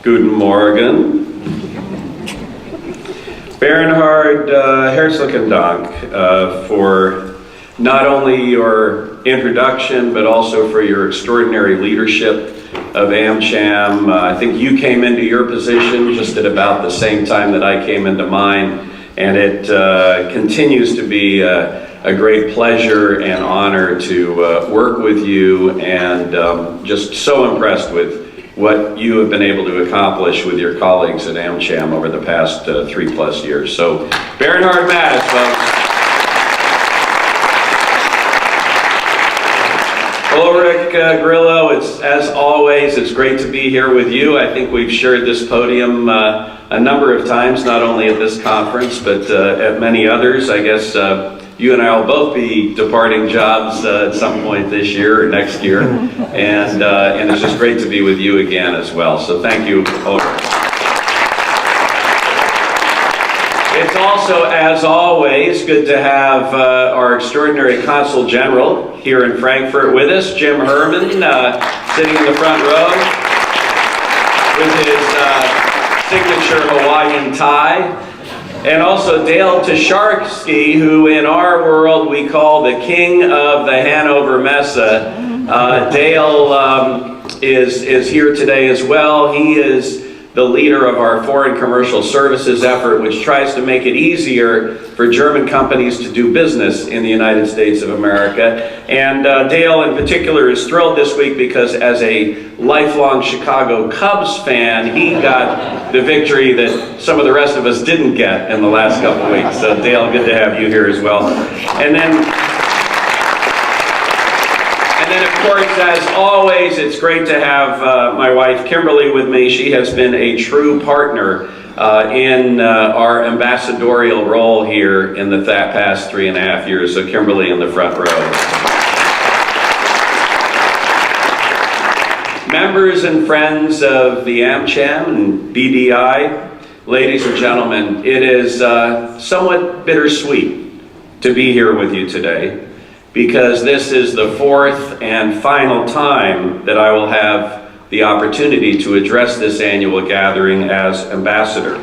Guten Morgen. Bernhard, herzlichen Dank for not only your introduction, but also for your extraordinary leadership of AmCham. I think you came into your position just at about the same time that I came into mine, and it continues to be a great pleasure and honor to work with you, and just so impressed with what you have been able to accomplish with your colleagues at AmCham over the past 3+ years. So, Bernhard Mattis, folks. Ulrich Grillo, as always, it's great to be here with you. I think we've shared this podium a number of times, not only at this conference, but at many others. I guess you and I will both be departing jobs at some point this year or next year, and it's just great to be with you again as well. So thank you, Ulrich. It's also, as always, good to have our extraordinary Consul General here in Frankfurt with us, Jim Herman, sitting in the front row with his signature Hawaiian tie. And also Dale Tosharsky, who in our world we call the king of the Hanover Messe. Dale is here today as well. He is the leader of our foreign commercial services effort, which tries to make it easier for German companies to do business in the United States of America. And Dale in particular is thrilled this week because as a lifelong Chicago Cubs fan, he got the victory that some of the rest of us didn't get in the last couple of weeks. So Dale, good to have you here as well. And then of course, as always, it's great to have my wife Kimberly with me. She has been a true partner in our ambassadorial role here in the past 3.5 years. So Kimberly in the front row. Members and friends of the AmCham and BDI, ladies and gentlemen, it is somewhat bittersweet to be here with you today, because this is the 4th and final time that I will have the opportunity to address this annual gathering as ambassador.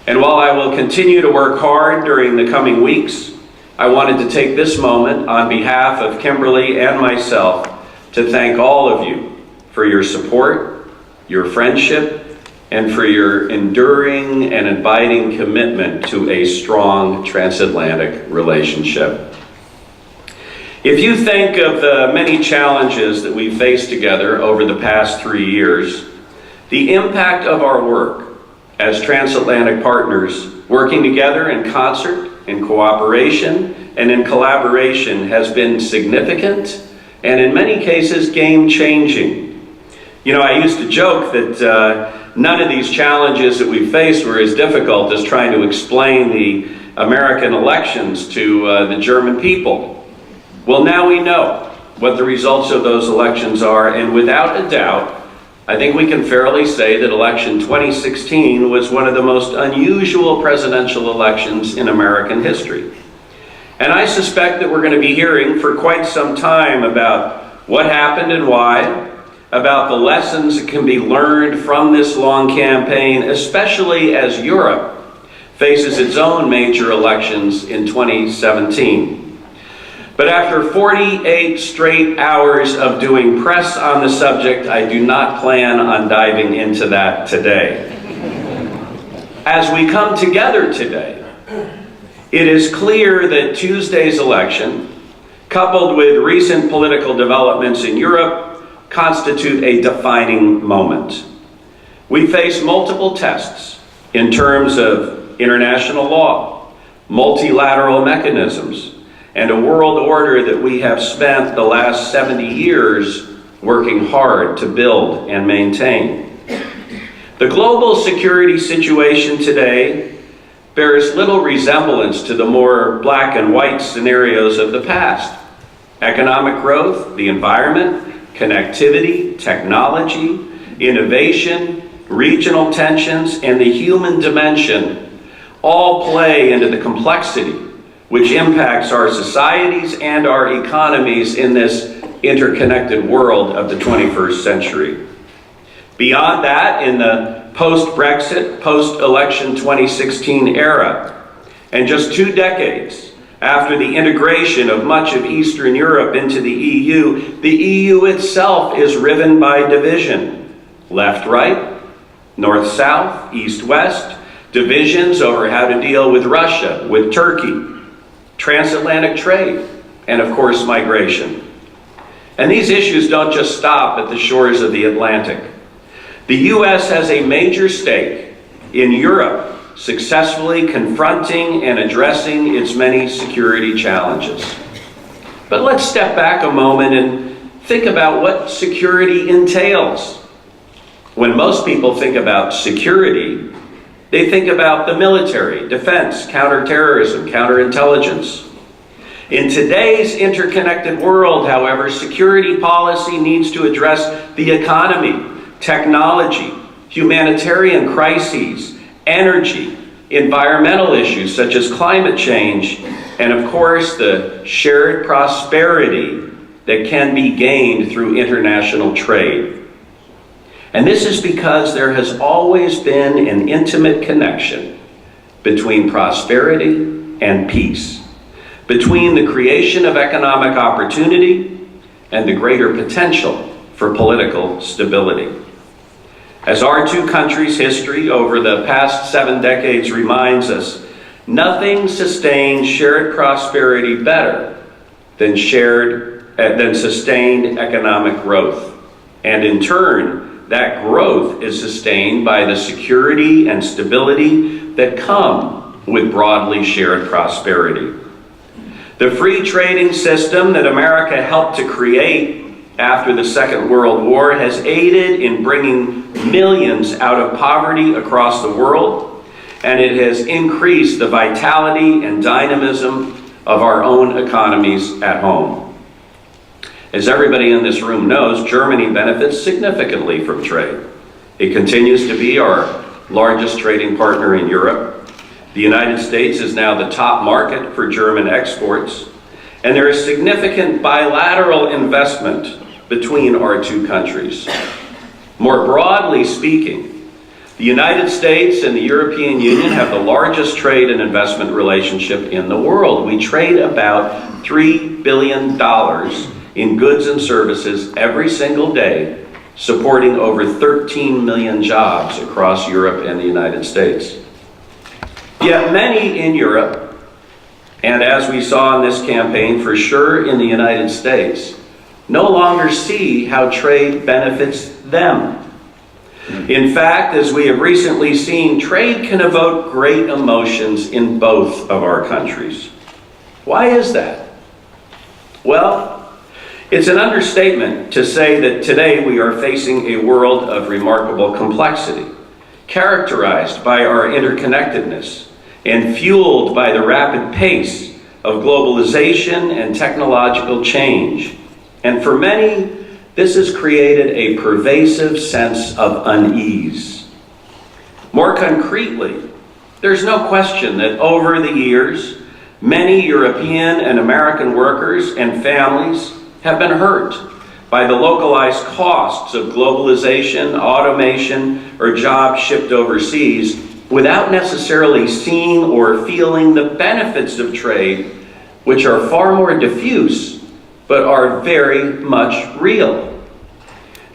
And while I will continue to work hard during the coming weeks, I wanted to take this moment on behalf of Kimberly and myself to thank all of you for your support, your friendship, and for your enduring and abiding commitment to a strong transatlantic relationship. If you think of the many challenges that we've faced together over the past 3 years, the impact of our work as transatlantic partners working together in concert, in cooperation, and in collaboration has been significant and in many cases game-changing. You know, I used to joke that none of these challenges that we faced were as difficult as trying to explain the American elections to the German people. Well, now we know what the results of those elections are, and without a doubt, I think we can fairly say that election 2016 was one of the most unusual presidential elections in American history. And I suspect that we're going to be hearing for quite some time about what happened and why, about the lessons that can be learned from this long campaign, especially as Europe faces its own major elections in 2017. But after 48 straight hours of doing press on the subject, I do not plan on diving into that today. As we come together today, it is clear that Tuesday's election, coupled with recent political developments in Europe, constitute a defining moment. We face multiple tests in terms of international law, multilateral mechanisms, and a world order that we have spent the last 70 years working hard to build and maintain. The global security situation today bears little resemblance to the more black and white scenarios of the past. Economic growth, the environment, connectivity, technology, innovation, regional tensions, and the human dimension all play into the complexity which impacts our societies and our economies in this interconnected world of the 21st century. Beyond that, in the post-Brexit, post-election 2016 era, and just 2 decades after the integration of much of Eastern Europe into the EU itself is riven by division. Left-right, north-south, east-west, divisions over how to deal with Russia, with Turkey, transatlantic trade, and of course migration. And these issues don't just stop at the shores of the Atlantic. The U.S. has a major stake in Europe successfully confronting and addressing its many security challenges. But let's step back a moment and think about what security entails. When most people think about security, they think about the military, defense, counterterrorism, counterintelligence. In today's interconnected world, however, security policy needs to address the economy, technology, humanitarian crises, energy, environmental issues such as climate change, and of course the shared prosperity that can be gained through international trade. And this is because there has always been an intimate connection between prosperity and peace, between the creation of economic opportunity and the greater potential for political stability. As our two countries' history over the past 7 decades reminds us, nothing sustains shared prosperity better than sustained economic growth. And in turn, that growth is sustained by the security and stability that come with broadly shared prosperity. The free trading system that America helped to create after the Second World War has aided in bringing millions out of poverty across the world, and it has increased the vitality and dynamism of our own economies at home. As everybody in this room knows, Germany benefits significantly from trade. It continues to be our largest trading partner in Europe. The United States is now the top market for German exports, and there is significant bilateral investment between our two countries. More broadly speaking, the United States and the European Union have the largest trade and investment relationship in the world. We trade about $3 billion in goods and services every single day, supporting over 13 million jobs across Europe and the United States. Yet many in Europe, and as we saw in this campaign, for sure in the United States, no longer see how trade benefits them. In fact, as we have recently seen, trade can evoke great emotions in both of our countries. Why is that? Well, it's an understatement to say that today we are facing a world of remarkable complexity, characterized by our interconnectedness and fueled by the rapid pace of globalization and technological change. And for many, this has created a pervasive sense of unease. More concretely, there's no question that over the years, many European and American workers and families have been hurt by the localized costs of globalization, automation, or jobs shipped overseas without necessarily seeing or feeling the benefits of trade, which are far more diffuse but are very much real.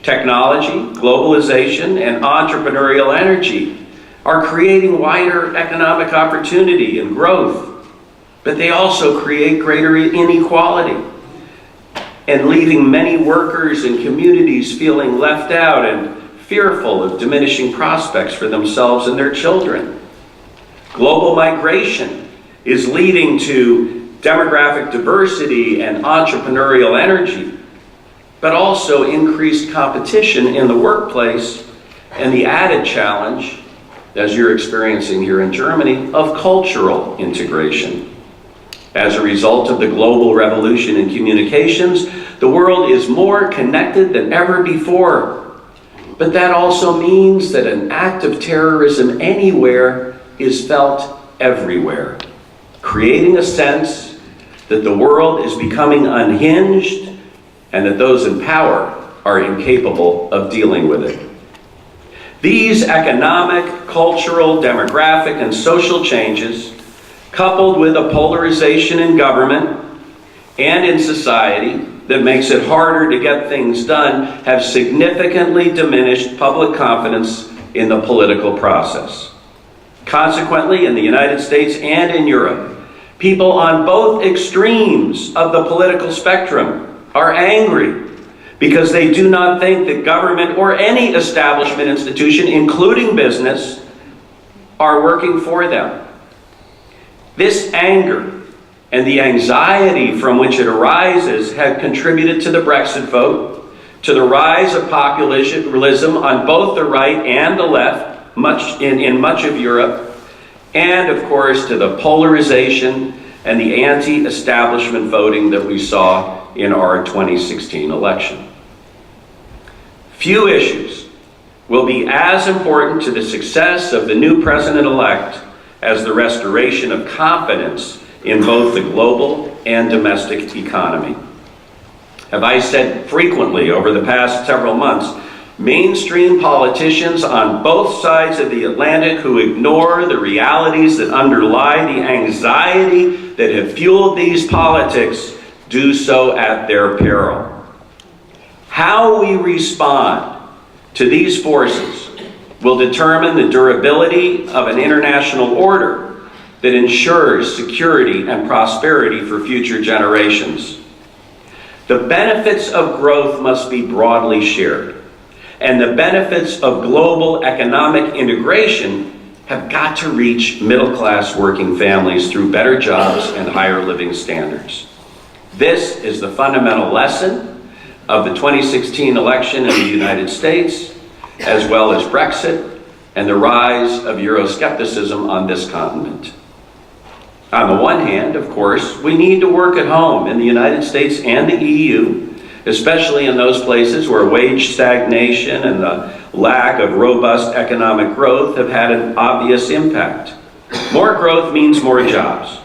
Technology, globalization, and entrepreneurial energy are creating wider economic opportunity and growth, but they also create greater inequality and leaving many workers and communities feeling left out and fearful of diminishing prospects for themselves and their children. Global migration is leading to demographic diversity and entrepreneurial energy, but also increased competition in the workplace and the added challenge, as you're experiencing here in Germany, of cultural integration. As a result of the global revolution in communications, the world is more connected than ever before. But that also means that an act of terrorism anywhere is felt everywhere, creating a sense that the world is becoming unhinged and that those in power are incapable of dealing with it. These economic, cultural, demographic, and social changes, coupled with a polarization in government and in society that makes it harder to get things done, have significantly diminished public confidence in the political process. Consequently, in the United States and in Europe, people on both extremes of the political spectrum are angry because they do not think that government or any establishment institution, including business, are working for them. This anger and the anxiety from which it arises have contributed to the Brexit vote, to the rise of populism on both the right and the left, in much of Europe, and of course to the polarization and the anti-establishment voting that we saw in our 2016 election. Few issues will be as important to the success of the new president-elect as the restoration of confidence in both the global and domestic economy. As I said frequently over the past several months, mainstream politicians on both sides of the Atlantic who ignore the realities that underlie the anxiety that have fueled these politics do so at their peril. How we respond to these forces will determine the durability of an international order that ensures security and prosperity for future generations. The benefits of growth must be broadly shared, and the benefits of global economic integration have got to reach middle-class working families through better jobs and higher living standards. This is the fundamental lesson of the 2016 election in the United States, as well as Brexit and the rise of Euroscepticism on this continent. On the one hand, of course, we need to work at home in the United States and the EU, especially in those places where wage stagnation and the lack of robust economic growth have had an obvious impact. More growth means more jobs.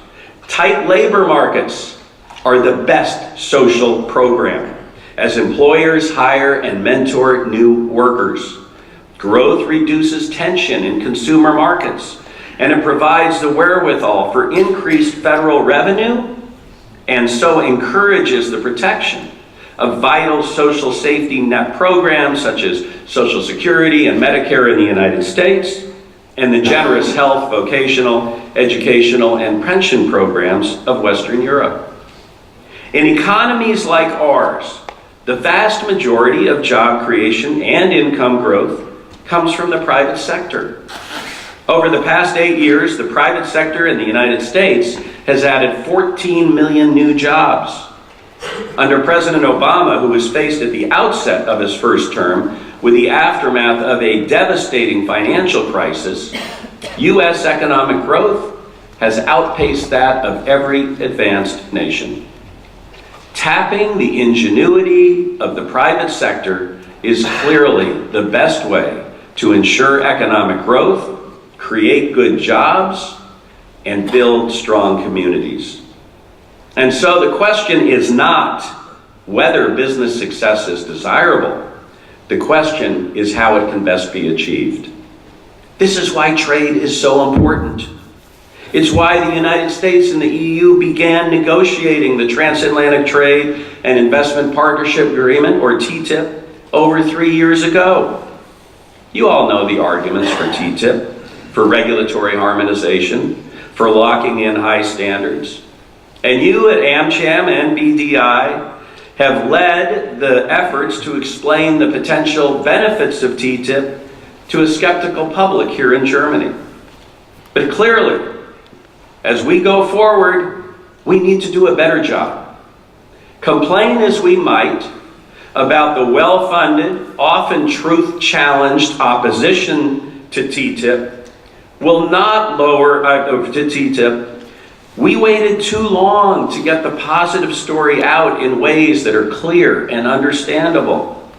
Tight labor markets are the best social program, as employers hire and mentor new workers. Growth reduces tension in consumer markets, and it provides the wherewithal for increased federal revenue, and so encourages the protection of vital social safety net programs such as Social Security and Medicare in the United States, and the generous health, vocational, educational, and pension programs of Western Europe. In economies like ours, the vast majority of job creation and income growth comes from the private sector. Over the past 8 years, the private sector in the United States has added 14 million new jobs. Under President Obama, who was faced at the outset of his first term with the aftermath of a devastating financial crisis, U.S. economic growth has outpaced that of every advanced nation. Tapping the ingenuity of the private sector is clearly the best way to ensure economic growth, create good jobs, and build strong communities. And so the question is not whether business success is desirable. The question is how it can best be achieved. This is why trade is so important. It's why the United States and the EU began negotiating the Transatlantic Trade and Investment Partnership Agreement, or TTIP, over 3 years ago. You all know the arguments for TTIP, for regulatory harmonization, for locking in high standards. And you at AmCham and BDI have led the efforts to explain the potential benefits of TTIP to a skeptical public here in Germany. But clearly, as we go forward, we need to do a better job. Complain as we might about the well-funded, often truth-challenged opposition to TTIP, will not lower to TTIP. We waited too long to get the positive story out in ways that are clear and understandable.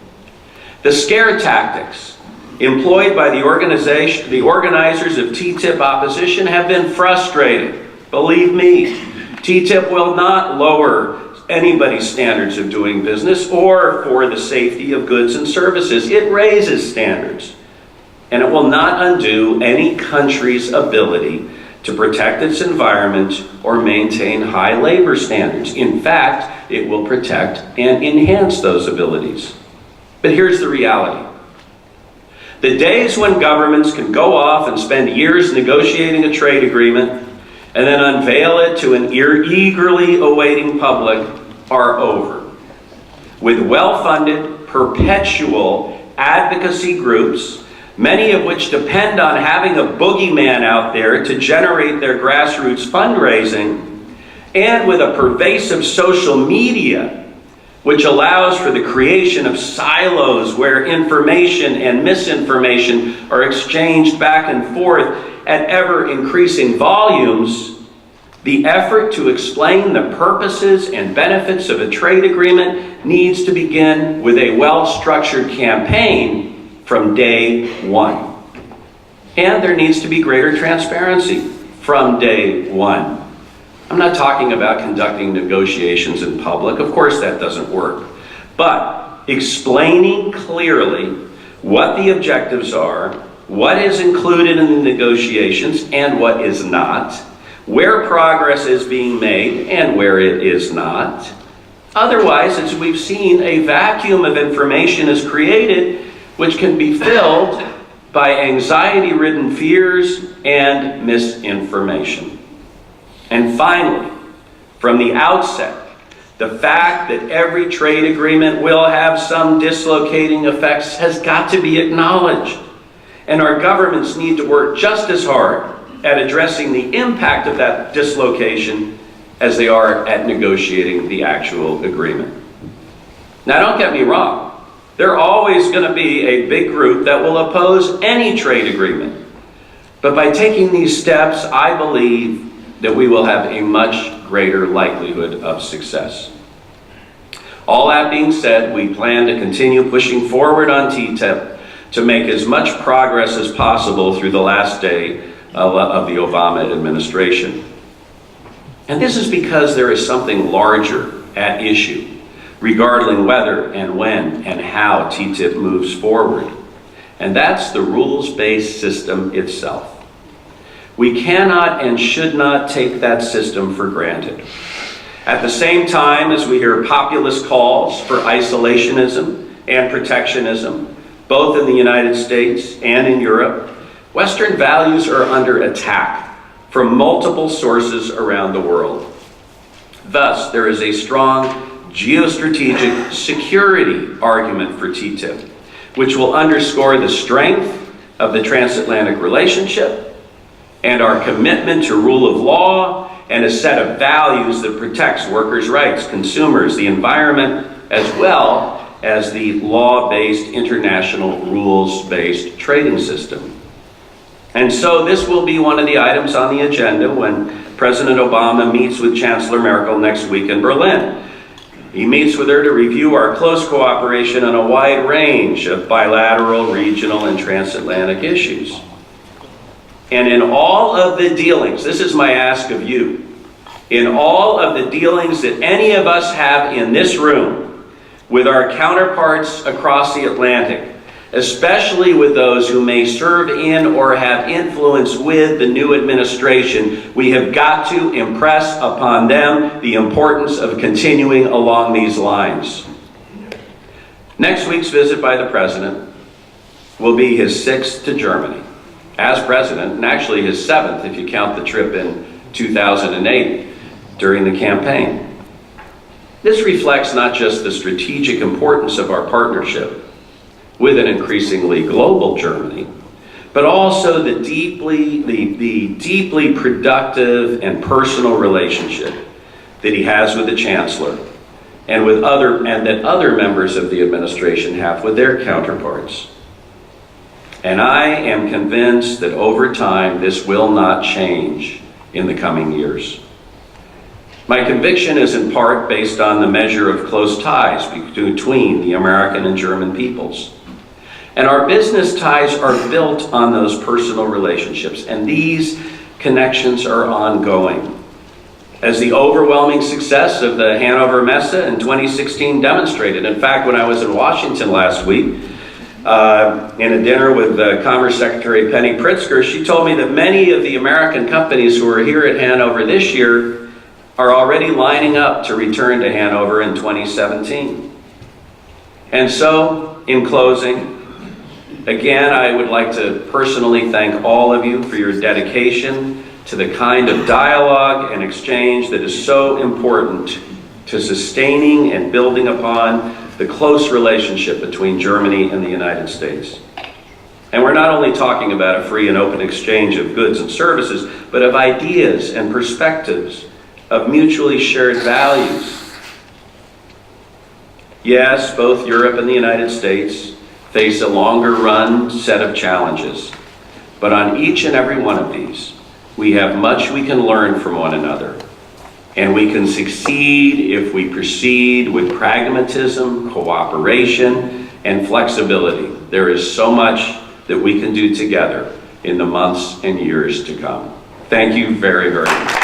The scare tactics employed by the organizers of TTIP opposition have been frustrating. Believe me, TTIP will not lower anybody's standards of doing business or for the safety of goods and services. It raises standards. and it will not undo any country's ability to protect its environment or maintain high labor standards. In fact, it will protect and enhance those abilities. But here's the reality. The days when governments can go off and spend years negotiating a trade agreement and then unveil it to an eagerly awaiting public are over. With well-funded, perpetual advocacy groups, many of which depend on having a boogeyman out there to generate their grassroots fundraising, and with a pervasive social media which allows for the creation of silos where information and misinformation are exchanged back and forth at ever-increasing volumes, the effort to explain the purposes and benefits of a trade agreement needs to begin with a well-structured campaign from day one. And there needs to be greater transparency from day one. I'm not talking about conducting negotiations in public. Of course that doesn't work. But explaining clearly what the objectives are, what is included in the negotiations and what is not, where progress is being made and where it is not. Otherwise, as we've seen, a vacuum of information is created which can be filled by anxiety-ridden fears and misinformation. And finally, from the outset, the fact that every trade agreement will have some dislocating effects has got to be acknowledged. And our governments need to work just as hard at addressing the impact of that dislocation as they are at negotiating the actual agreement. Now, don't get me wrong. There's always going to be a big group that will oppose any trade agreement. But by taking these steps, I believe that we will have a much greater likelihood of success. All that being said, we plan to continue pushing forward on TTIP to make as much progress as possible through the last day of the Obama administration. And this is because there is something larger at issue regarding whether and when and how TTIP moves forward. And that's the rules-based system itself. We cannot and should not take that system for granted. At the same time as we hear populist calls for isolationism and protectionism, both in the United States and in Europe, Western values are under attack from multiple sources around the world. Thus, there is a strong geostrategic security argument for TTIP, which will underscore the strength of the transatlantic relationship and our commitment to rule of law and a set of values that protects workers' rights, consumers, the environment, as well as the law-based, international, rules-based trading system. And so this will be one of the items on the agenda when President Obama meets with Chancellor Merkel next week in Berlin. He meets with her to review our close cooperation on a wide range of bilateral, regional, and transatlantic issues. And in all of the dealings, this is my ask of you, in all of the dealings that any of us have in this room with our counterparts across the Atlantic, especially with those who may serve in or have influence with the new administration, we have got to impress upon them the importance of continuing along these lines. Next week's visit by the President will be his 6th to Germany as President, and actually his 7th if you count the trip in 2008 during the campaign. This reflects not just the strategic importance of our partnership with an increasingly global Germany, but also the deeply productive and personal relationship that he has with the Chancellor and that other members of the administration have with their counterparts. And I am convinced that over time this will not change in the coming years. My conviction is in part based on the measure of close ties between the American and German peoples. And our business ties are built on those personal relationships, and these connections are ongoing. As the overwhelming success of the Hanover Messe in 2016 demonstrated. In fact, when I was in Washington last week, in a dinner with Commerce Secretary Penny Pritzker, she told me that many of the American companies who are here at Hanover this year are already lining up to return to Hanover in 2017. And so, in closing, again, I would like to personally thank all of you for your dedication to the kind of dialogue and exchange that is so important to sustaining and building upon the close relationship between Germany and the United States. And we're not only talking about a free and open exchange of goods and services, but of ideas and perspectives, of mutually shared values. Yes, both Europe and the United States face a longer run set of challenges, but on each and every one of these, we have much we can learn from one another. And we can succeed if we proceed with pragmatism, cooperation, and flexibility. There is so much that we can do together in the months and years to come. Thank you very, very much.